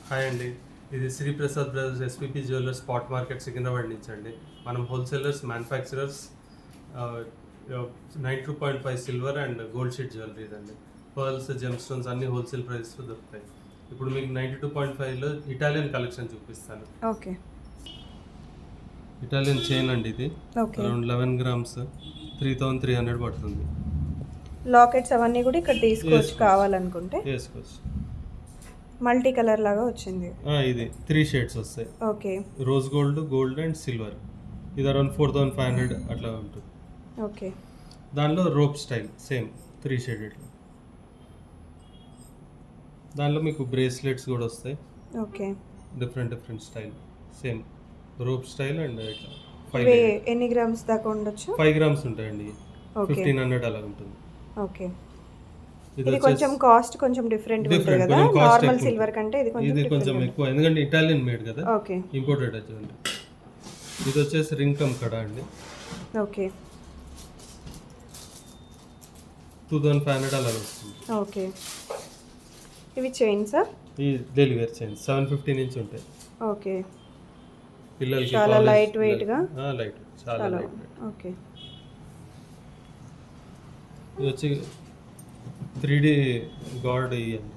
Hi అండి, ఇది Shri Prasad brothers SPP jewellers spot market Secunderabad నుంచి అండి. మనం wholesalers, manufacturers, 92.5 silver and gold sheet jewelleries అండి. పర్ల్స్, జెమ్ స్టోన్స్ అన్ని హోల్సేల్ ప్రైస్లో దొరుకుతాయి. ఇప్పుడు మీకు 92.5లో ఇటాలియన్ కలెక్షన్ చూపిస్తాను. ఓకే. ఇటాలియన్ చైన్ అండి ఇది. ఓకే. అరౌండ్ 11 గ్రామ్స్ 3300 పడుతుంది. లాకెట్స్ అవన్నీ కూడా ఇక్కడ తీసుకోవచ్చు వేసుకోవచ్చు. కావాలనుకుంటే. వేసుకోవచ్చు. మల్టీ కలర్ లాగా వచ్చింది. ఇది 3 షేడ్స్ వస్తాయి. Okay. Rose gold, gold and silver. ఇది అరౌండ్ 4500 అట్లా ఉంటుంది. ఓకే. దానిలో రోప్ స్టైల్ సేమ్ 3 షేడెడ్. దానిలో మీకు బ్రేస్లెట్స్ కూడా వస్తాయి. Okay. Different style same rope style and ఇట్లా ఇవి ఎన్ని గ్రామ్స్ దాకా ఉండొచ్చు? 5 గ్రామ్స్ ఉంటాయండి. ఓకే. 1500 అలా ఉంటుంది. ఓకే. ఇది కొంచెం కాస్ట్ కొంచెం డిఫరెంట్ ఉంటుంది కదా నార్మల్ సిల్వర్ కంటే. ఇది కొంచెం ఎక్కువ ఎందుకంటే ఇటాలియన్ మేడ్ కదా. ఓకే. ఇంపోర్టెడ్ వచ్చేది. ఇది వచ్చేసి రింగ్ కమ్ కడా అండి. ఓకే. 2500 అలా వస్తుంది. ఓకే. ఇవి చైన్సా? ఈ డైలీ వేర్ చైన్స్ 750 నుంచి ఉంటాయి. ఓకే. పిల్లలకి చాలా లైట్ వెయిట్ గా. లైట్ చాలా లైట్ వెయిట్. ఓకే. ఇది వచ్చి 3D గాడ్ ఇయ్యండి.